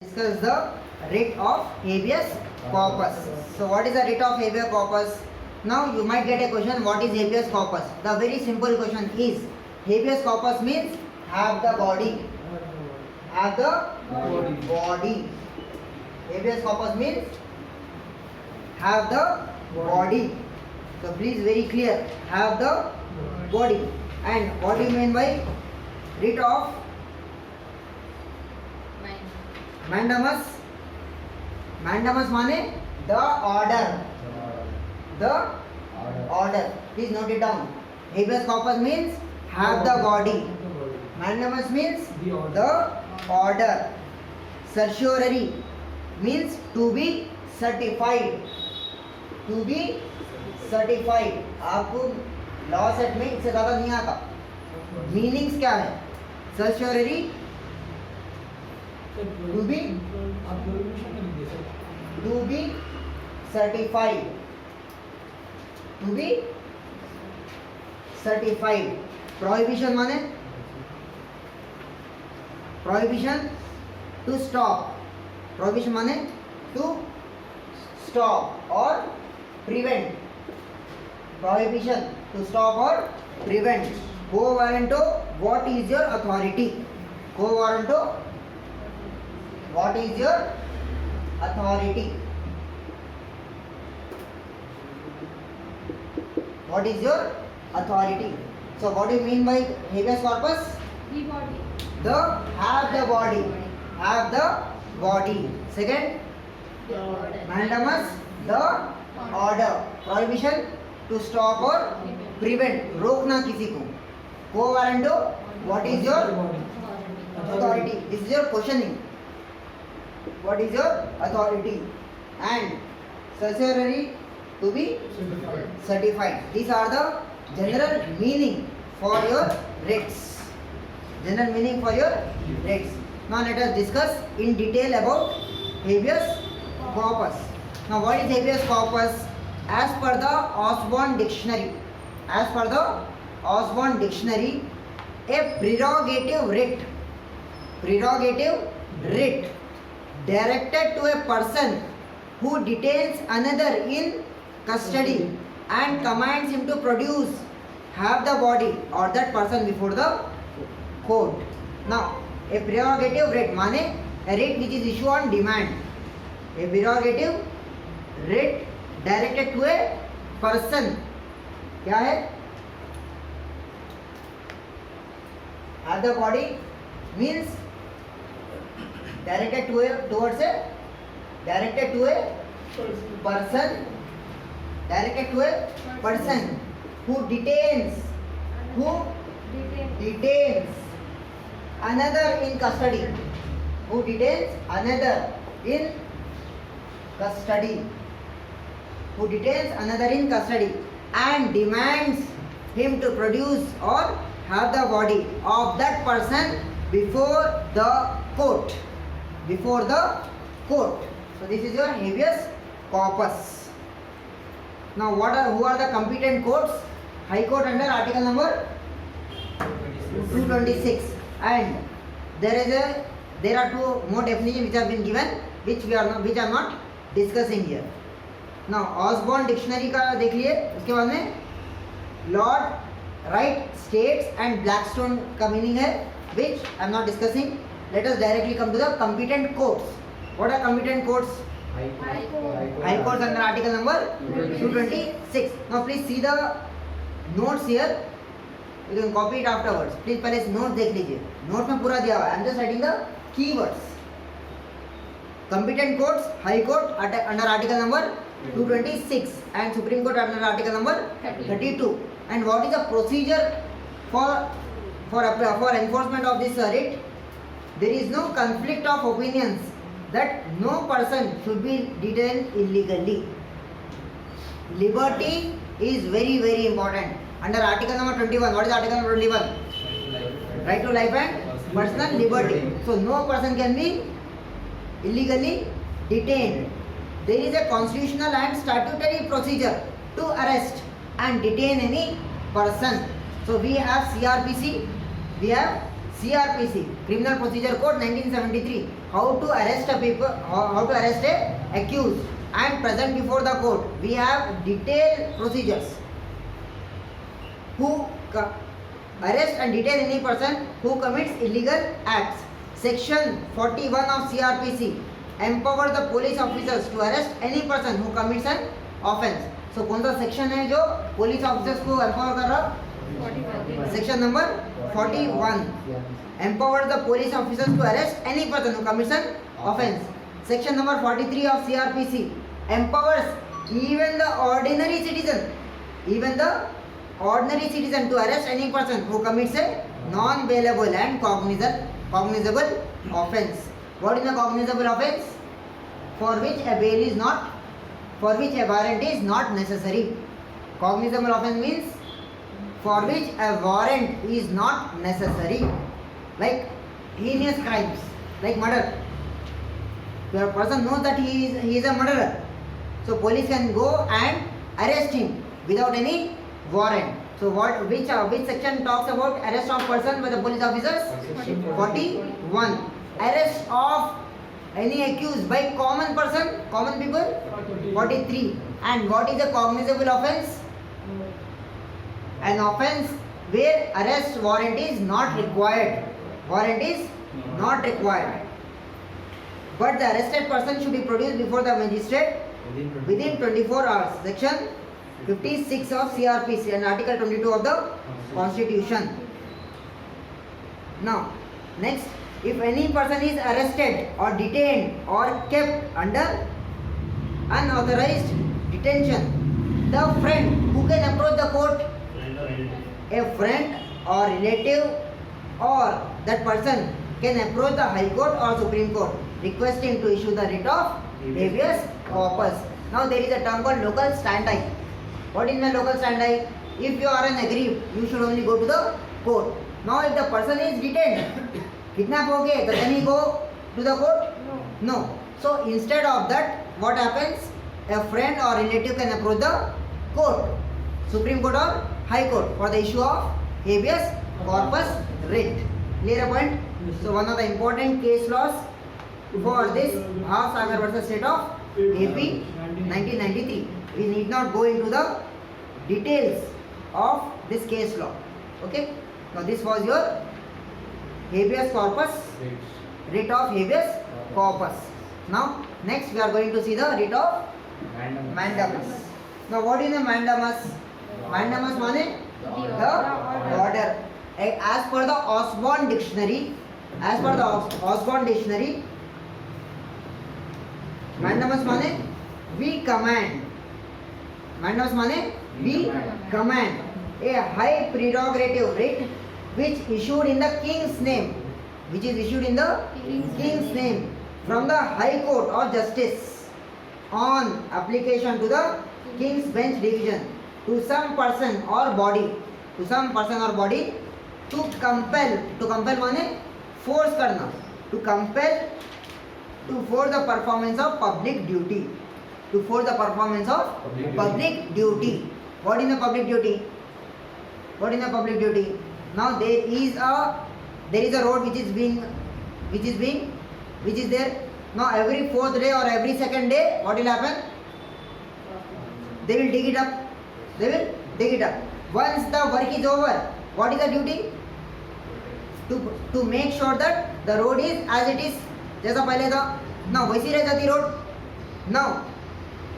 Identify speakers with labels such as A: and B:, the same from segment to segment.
A: Discuss the writ of habeas corpus. So what is the writ of habeas corpus? Now you might get a question, what is habeas corpus? The very simple question is, habeas corpus means have the body. Have the body. Habeas corpus means have the body. So please very clear, have the body. And what do you mean by writ of mandamus? Mandamus माने the order. The order. Please note it down. Habeas corpus means have the body. Mandamus means the order. Certiorari means to be certified. To be certified. आपको law set में इससे ज़्यादा नहीं आता. Meanings क्या है? Certiorari to be certified. To be certified. Prohibition माने prohibition to stop. Prohibition माने to stop or prevent. Prohibition to stop or prevent. Quo warranto, what is your authority? Quo warranto, what is your authority? What is your authority? So what do you mean by habeas corpus?
B: The body.
A: The have the body. Have the body. Second,
B: The order.
A: mandamus, the order. Prohibition to stop or prevent. रोकना किसी को. Quo warranto, what is your authority? This is your questioning. What is your authority? And certiorari to be certified. These are the general meaning for your writs. General meaning for your writs. Now let us discuss in detail about habeas corpus. Now what is habeas corpus? As per the Osborne dictionary. As per the Osborne dictionary, a prerogative writ. Prerogative writ directed to a person who detains another in custody and commands him to produce, have the body or that person before the court. Now, a prerogative writ माने a writ which is issued on demand. A prerogative writ directed to a person. क्या है? Have the body means directed to a towards a directed to a person, directed to a person who detains another in custody, who detains another in custody, who detains another in custody and demands him to produce or have the body of that person before the court. Before the court. So this is your habeas corpus. Now who are the competent courts? High Court under article number 226, and there are two more definitions which have been given, which are not discussing here. Now Osborne dictionary का देख लिए, उसके बाद में Lord Wright states and Blackstone का meaning है, which I am not discussing. Let us directly come to the competent courts. What are competent courts? High Courts under article number 226. Now please see the notes here. You can copy it afterwards. Please पहले notes देख लीजिए. Notes में पूरा दिया हुआ है. I am just writing the keywords. Competent courts, High Court under article number 226 and Supreme Court under article number 32. And what is the procedure for enforcement of this writ? There is no conflict of opinions that no person should be detained illegally. Liberty is very, very important. Under article number 21, what is article number 21? Right to life and personal liberty. So no person can be illegally detained. There is a constitutional and statutory procedure to arrest and detain any person. So we have CRPC, we have CRPC, Criminal Procedure Code 1973, how to arrest a people, how to arrest a accused and present before the court. We have detailed procedures. Who arrest and detain any person who commits illegal acts. Section 41 of CRPC empower the police officers to arrest any person who commits an offense. So कौन सा section है जो police officers को empower कर रहा? Section number 41 empower the police officers to arrest any person who commits an offense. Section number 43 of CRPC empowers even the ordinary citizen to arrest any person who commits a non-bailable and cognizable offense. What is a cognizable offense? For which a warrant is not necessary. Cognizable offense means for which a warrant is not necessary. Like heinous crimes, like murder. The person knows that he is a murderer, so police can go and arrest him without any warrant. So which section talks about arrest of person by the police officers? 41. Arrest of any accused by common people? 43. And what is a cognizable offense? An offense where arrest warrant is not required. Warrant is not required. But the arrested person should be produced before the magistrate within 24 hours. Section 56 of CRPC and Article 22 of the Constitution. Now, next, if any person is arrested or detained or kept under unauthorized detention, the friend who can approach the court, a friend or relative or that person can approach the High Court or Supreme Court requesting to issue the writ of habeas corpus. Now there is a term called local standi. What is the local standi? If you are an aggrieved, you should only go to the court. Now if the person is detained, kidnap ho gaye, then he go to the court? No. So instead of that, what happens? A friend or relative can approach the court, Supreme Court or High Court, for the issue of habeas corpus writ. Clear a point? So one of the important case laws for this Bhavsagar versus State of AP 1993. We need not go into the details of this case law. Okay? Now this was your habeas corpus, writ of habeas corpus. Now next we are going to see the writ of mandamus. Now what is a mandamus? Mandamus means the order. As per the Osborne dictionary, mandamus means we command. Mandamus means we command. A high prerogative writ which issued in the king's name, from the High Court or Justice on application to the King's Bench Division to some person or body to compel माने force करना, to force the performance of public duty. What is the public duty? Now there is a road which is there. Now every fourth day or every second day, what will happen? They will dig it up. Once the work is over, what is the duty? To make sure that the road is as it is, जैसा पहले था. Now वैसी रह जाती road. Now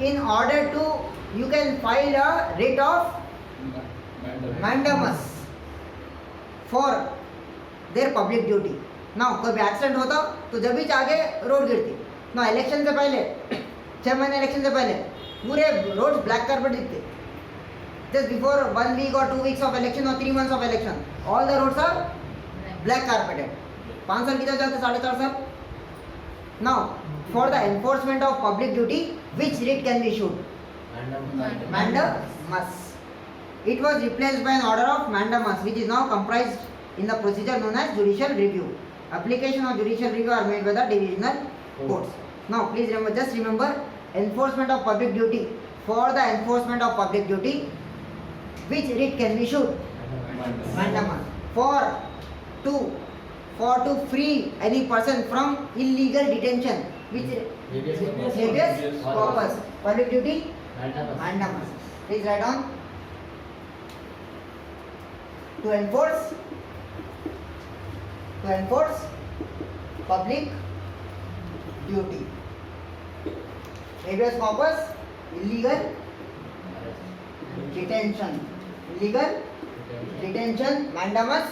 A: in order to, you can file a writ of mandamus for their public duty. Now कोई भी accident होता तो जब भी आगे रोड गिरती. Now इलेक्शन से पहले 6 महीने इलेक्शन से पहले पूरे रोड्स ब्लैक कार्पेट दिखते. Just before 1 week or 2 weeks of election or 3 months of election, all the roads are black carpeted. 5 साल किधर जाते? 4.5 साल. Now for the enforcement of public duty, which writ can be issued? Mandamus. It was replaced by an order of mandamus, which is now comprised in the procedure known as judicial review. Application of judicial review are made by the divisional courts. Now please remember enforcement of public duty. For the enforcement of public duty, which writ can be issued? Mandamus. For to for to free any person from illegal detention, which habeas corpus. Public duty mandamus. Please write down. To enforce public duty. Habeas corpus, illegal detention, mandamus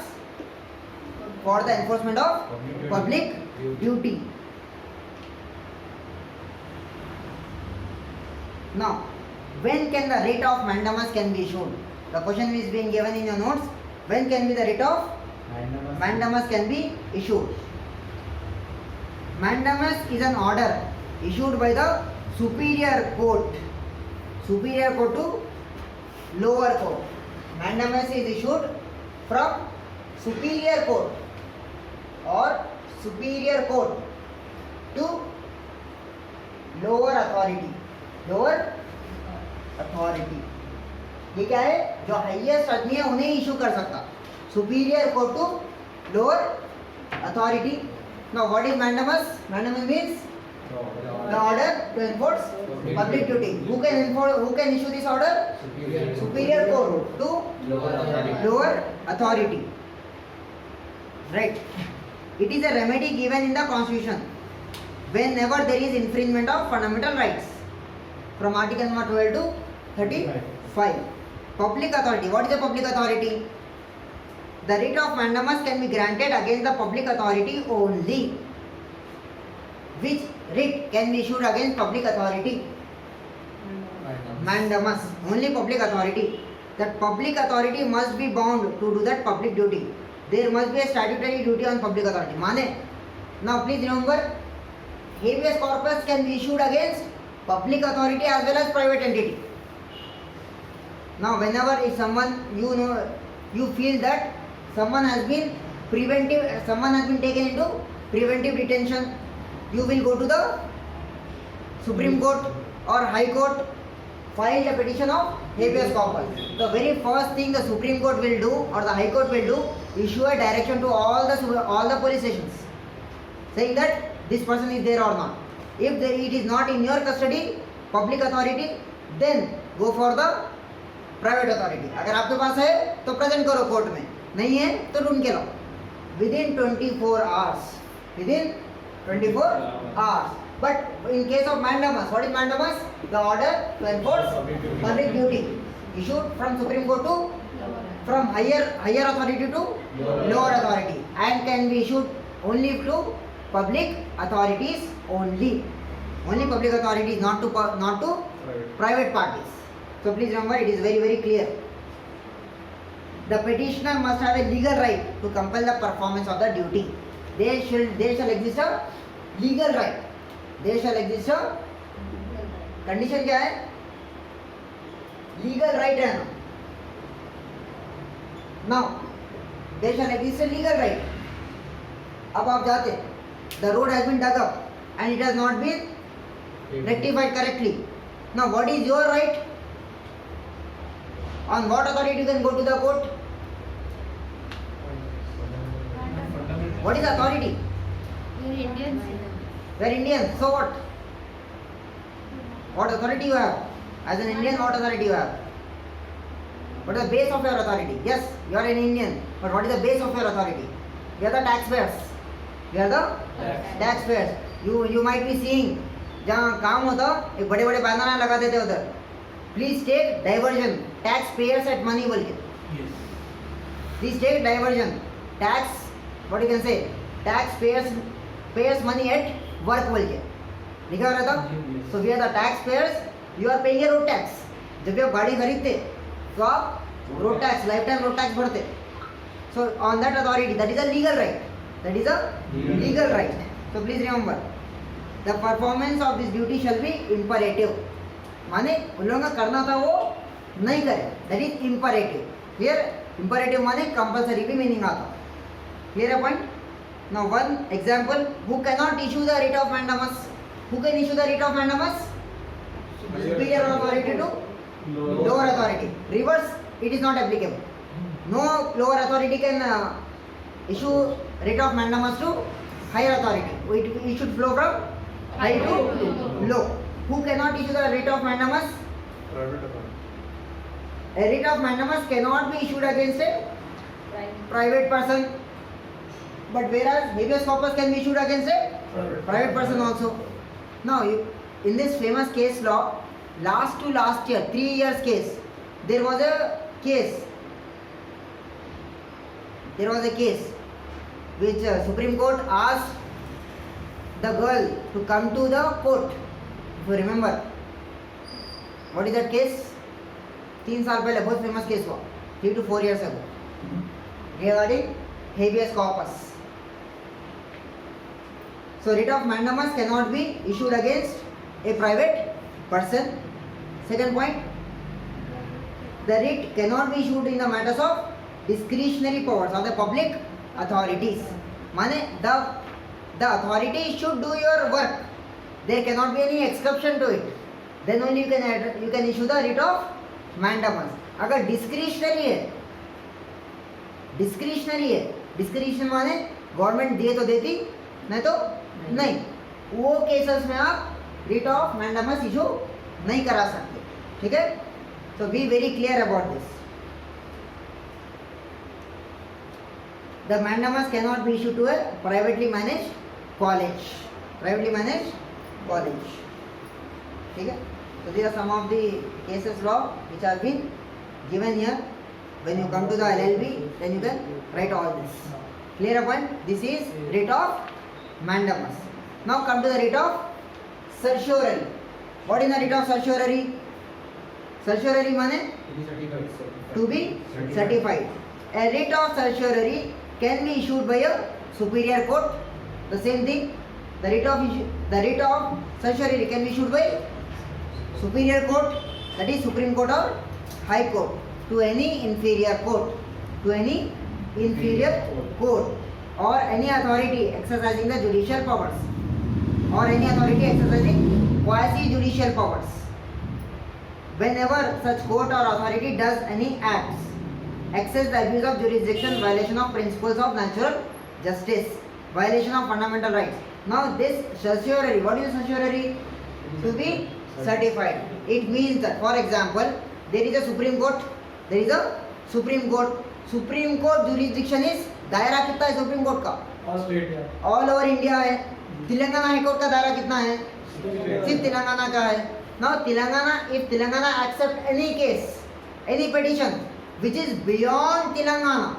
A: for the enforcement of public duty. Now, when can the writ of mandamus can be issued? The question is being given in your notes. When can be the writ of mandamus can be issued? Mandamus is an order issued by the superior court to lower court. Mandamus is issued from superior court to lower authority. ये क्या है? जो highest आदमी है उन्हें issue कर सकता. Superior court to lower authority. Now what is mandamus? Mandamus means the order to enforce public duty. Who can issue this order? Superior court to lower authority. Right. It is a remedy given in the constitution whenever there is infringement of fundamental rights. From article number 12 to 35. Public authority. What is a public authority? The writ of mandamus can be granted against the public authority only. Which writ can be issued against public authority? Mandamus. Only public authority. That public authority must be bound to do that public duty. There must be a statutory duty on public authority. माने? Now please remember, habeas corpus can be issued against public authority as well as private entity. Now whenever if someone you feel that someone has been taken into preventive detention, you will go to the Supreme Court or High Court, file a petition of habeas corpus. The very first thing the Supreme Court will do or the High Court will do, issue a direction to all the police stations, saying that this person is there or not. If it is not in your custody, public authority, then go for the private authority. अगर आपके पास है तो present करो court में, नहीं है तो ढूंढ के लो. Within 24 hours. Within 24 hours. But in case of mandamus, what is mandamus? The order to enforce public duty issued from Supreme Court to from higher authority to lower authority, and can be issued only to public authorities only. Only public authorities, not to private parties. So please remember, it is very, very clear. The petitioner must have a legal right to compel the performance of the duty. There shall exist a legal right. There shall exist a condition क्या है? Legal right है ना. Now there shall exist a legal right. अब आप जाते, the road has been dug up and it has not been rectified correctly. Now what is your right? On what authority you can go to the court? What is authority?
B: We're Indians.
A: We are Indians. So what? What authority you have? As an Indian, what authority you have? What is the base of your authority? Yes, you are an Indian, but what is the base of your authority? We are the taxpayers. We are the taxpayers. You might be seeing जहाँ काम होता एक बड़े बड़े banner लगा देते उधर, please take diversion, tax payers at money बोल के. Please take diversion, tax what you can say, tax payers money at work बोल के लिखा रहता. So we are the tax payers, you are paying road tax. जब भी आप गाड़ी खरीदते तो आप road tax, life time road tax भरते. So on that authority, that is a legal right. That is a legal right. So please remember, the performance of this duty shall be imperative. माने उन लोगों का करना था वो नहीं करे, that is imperative. Clear? Imperative माने compulsory भी meaning आता. Clear a point? Now one example, who cannot issue the writ of mandamus? Who can issue the writ of mandamus? Superior authority to lower authority. Reverse, it is not applicable. No lower authority can issue writ of mandamus to higher authority. It should flow from high to low. Who cannot issue the writ of mandamus?
C: Private authority.
A: A writ of mandamus cannot be issued against a private person, but whereas habeas corpus can be issued against a private person also. Now, in this famous case law, last year, 3 years case, there was a case which Supreme Court asked the girl to come to the court. If you remember, what is that case? 3 साल पहले बहुत famous case हुआ, 3 to 4 years ago, regarding habeas corpus. So writ of mandamus cannot be issued against a private person. Second point, the writ cannot be issued in the matters of discretionary powers of the public authorities. माने the authority should do your work. There cannot be any exception to it. Then only you can issue the writ of mandamus. अगर discretionary है, discretion माने government दिए तो देती, नहीं तो नहीं, वो केसेस में आप रिट ऑफ मैंडामस इशू नहीं करा सकते. ठीक है, तो be very clear about this. The mandamus can not be issue to a privately manage college. ठीक है, so these are some of the cases law which have been given here. When you come to the LLB, then you can write all this. Clear upon this is writ of mandamus. Now come to the writ of certiorari. What is the writ of certiorari? Certiorari means to be certified. A writ of certiorari can be issued by a superior court. The same thing, the writ of certiorari can be issued by superior court, that is Supreme Court or High Court, to any inferior court, or any authority exercising the judicial powers, or any authority exercising quasi-judicial powers. Whenever such court or authority does any acts, excess the abuse of jurisdiction, violation of principles of natural justice, violation of fundamental rights. Now this certiorari, what is certiorari? To be certified. It means that, for example, there is a Supreme Court. Supreme Court jurisdiction is, दायरा कितना है supreme court का? All over India है. Telangana high court का दायरा कितना है? सिर्फ तेलंगाना का है. Now Telangana, if Telangana accept any case, any petition which is beyond Telangana,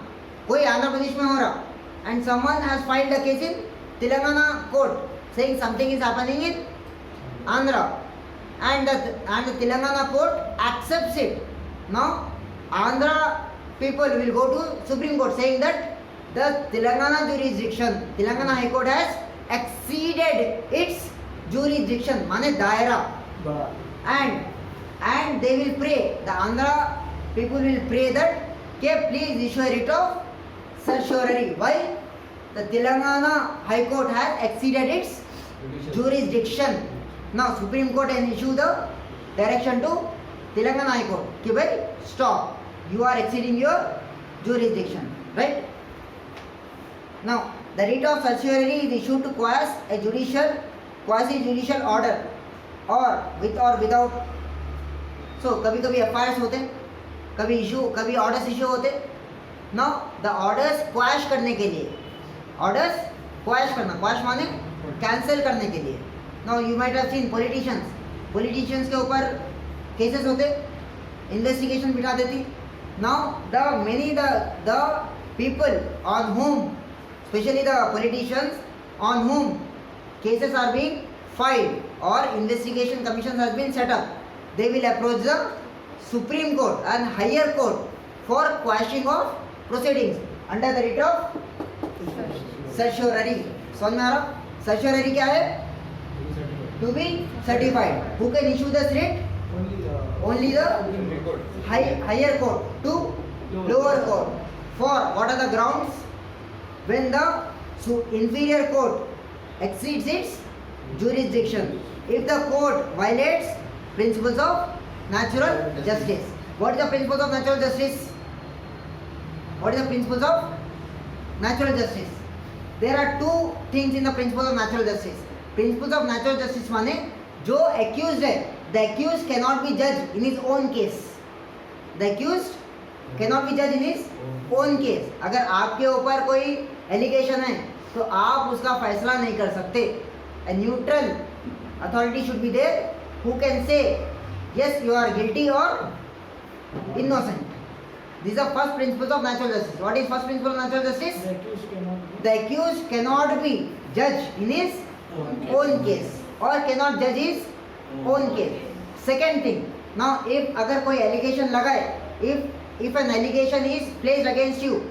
A: कोई आंध्र प्रदेश में हो रहा, and someone has filed a case in Telangana court saying something is happening in Andhra, and the Telangana court accepts it. Now Andhra people will go to Supreme Court saying that the Telangana jurisdiction, Telangana High Court has exceeded its jurisdiction, माने दायरा, and they will pray, the Andhra people will pray that okay, please issue a writ of certiorari. Why? The Telangana High Court has exceeded its jurisdiction. Now Supreme Court can issue the direction to Telangana High Court कि भाई stop, you are exceeding your jurisdiction, right? Now the writ of certiorari is issued to quash a quasi-judicial order, or with or without. So कभी कभी FIRs होते, कभी orders issue होते. Now the orders quash करने के लिए, orders quash करना, quash माने cancel करने के लिए. Now you might have seen politicians के ऊपर cases होते, investigation बिठा देती. Now the people on whom, especially the politicians on whom cases are being filed or investigation commissions has been set up, they will approach the Supreme Court and higher court for quashing of proceedings under the writ of certiorari. समझ में आ रहा? Certiorari क्या है? To be certified. Who can issue this writ? Only the higher court to lower court. For what are the grounds? When the inferior court exceeds its jurisdiction. If the court violates principles of natural justice. What is the principles of natural justice? What is the principles of natural justice? there are two things in the principle of natural justice. Principles of natural justice माने जो accused है, the accused cannot be judged in his own case. The accused cannot be judged in his own case. अगर आपके ऊपर कोई allegation है तो आप उसका फैसला नहीं कर सकते. A neutral authority should be there who can say yes you are guilty or innocent. These are first principles of natural justice. What is first principle of natural justice? The accused cannot be judged in his own case or cannot judge his own case. Second thing, now if अगर कोई allegation लगाए, if an allegation is placed against you,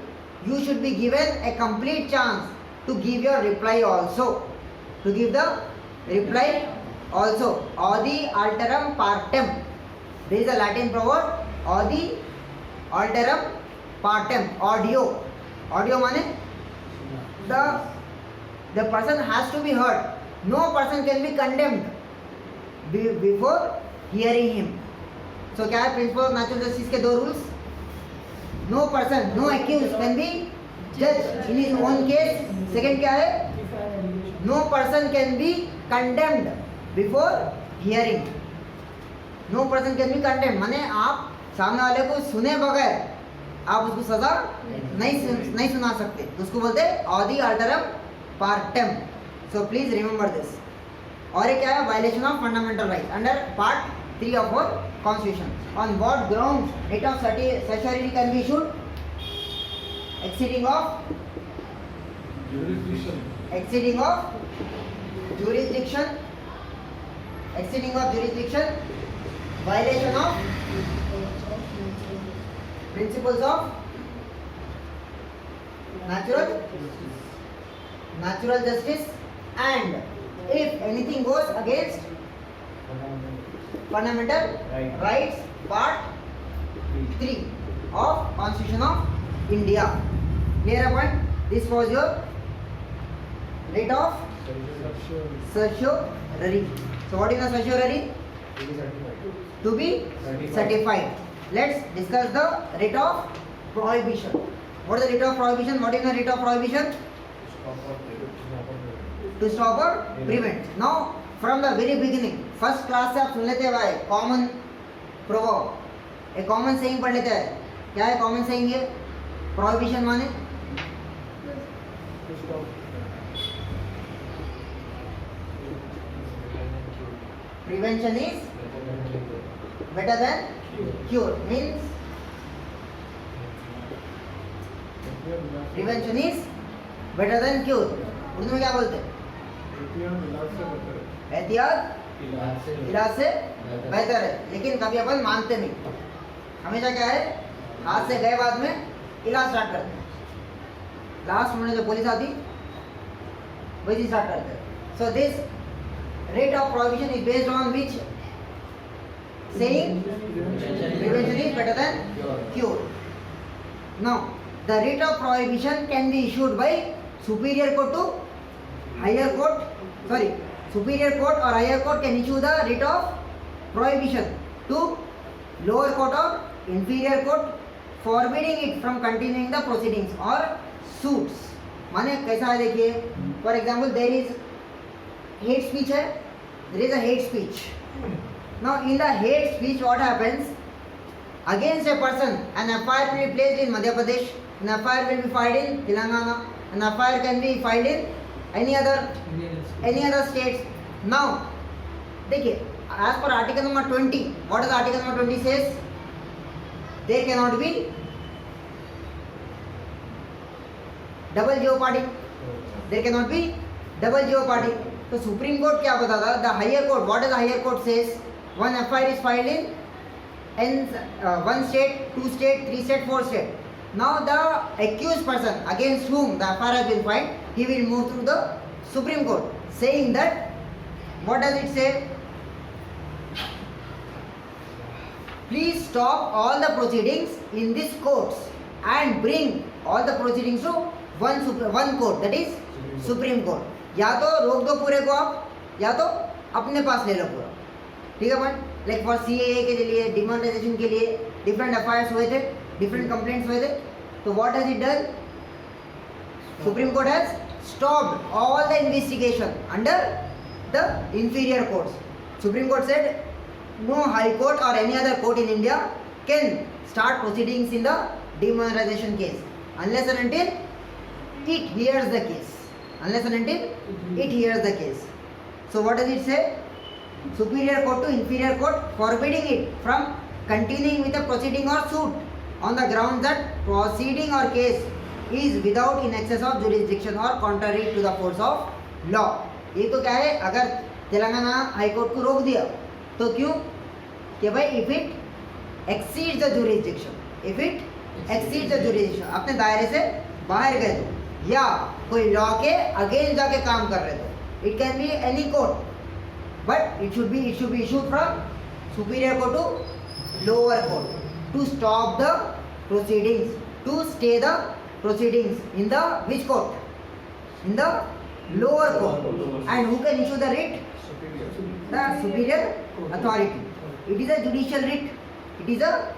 A: you should be given a complete chance to give your reply also. To give the reply also. Audi alteram partem. There is a Latin proverb. Audi alteram partem. Audio माने the person has to be heard. No person can be condemned before hearing him. So क्या है principle of natural justice के दो rules? No person, no accused can be judged in his own case. Second क्या है? No person can be condemned before hearing. No person can be condemned माने आप सामने वाले को सुने बगैर आप उसको सजा नहीं सुना सकते. तो उसको बोलते हैं ऑडी अल्टरम पार्टम. So please remember this. और ये क्या है? Violation of fundamental right under part 3 of our constitution. On what grounds writ of certiorari can be issued? Exceeding of jurisdiction, exceeding of jurisdiction, violation of principles of natural justice, and if anything goes against fundamental rights part 3 of Constitution of India. Clear point? This was your writ of certiorari. So what is a certiorari? To be certified. Let's discuss the writ of prohibition. What is the writ of prohibition? What is the writ of prohibition? To stop or prevent. Now from the very beginning, first class से आप सुन लेते हैं भाई common proverb, एक common saying पढ़ लेते हैं. क्या है कॉमन सेइंग? ये प्रोहिबिशन माने prevention is better than cure. Means prevention is better than cure. Urdu में क्या बोलते हैं? एहतियात इलाज से बेहतर है. लेकिन कभी अपन मानते नहीं. हमेशा क्या है, हाथ से गए बाद में इलाज स्टार्ट करते हैं. लास्ट में जो पुलिस आती वही स्टार्ट करते हैं. So this writ of prohibition is based on which saying prevention is better than cure. Now the writ of prohibition can be issued by superior court to higher court. Sorry, superior court or higher court can issue the writ of prohibition to lower court or inferior court, forbidding it from continuing the proceedings or suits. माने कैसा है देखिए. For example, there is hate speech है. There is a hate speech. Now in the hate speech what happens? Against a person, an FIR will be placed in Madhya Pradesh, an FIR will be filed in Telangana, an FIR can be filed in any other states. Now देखिए, as per article number 20, what does article number 20 says? There cannot be double jeopardy. There cannot be double jeopardy. तो supreme court क्या बताता? The higher court, what does the higher court says? One FIR is filed in one state, 2 state, 3 state, 4 state. Now the accused person against whom the FIR has been filed, he will move through the Supreme Court, saying that, what does it say? Please stop all the proceedings in these courts and bring all the proceedings to one court, that is Supreme Court. या तो रोक दो पूरे को आप, या तो अपने पास ले लो पूरा. ठीक है बट लाइक फॉर CAA के लिए, डिमोनेटाइजेशन के लिए डिफरेंट FIRs हुए थे, डिफरेंट कंप्लेंट्स हुए थे. तो what has it done? Supreme court has stopped all the investigation under the inferior courts. Supreme Court said no High Court or any other court in India can start proceedings in the demonetization case unless and until it hears the case. Unless and until it hears the case. So what does it say? Superior court to inferior court forbidding it from continuing with a proceeding or suit on the grounds that proceeding or case is without in excess of jurisdiction or contrary to the force of law. ये तो क्या है, अगर Telangana high court को रोक दिया तो क्यों कि भाई if it exceeds the jurisdiction, if it exceeds the jurisdiction, अपने दायरे से बाहर गए तो या कोई लॉ के अगेंस्ट जाके काम कर रहे तो it can be any court but it should be issued from superior court to lower court to stop the proceedings, to stay the proceedings in the which court? In the lower court. And who can issue the writ? The superior authority. It is a judicial writ. It is a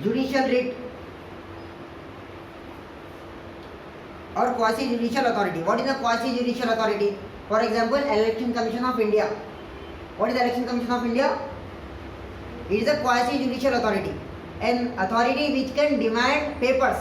A: judicial writ or quasi judicial authority. What is a quasi judicial authority? For example, Election Commission of India. What is the Election Commission of India? It is a quasi-judicial authority, an authority which can demand papers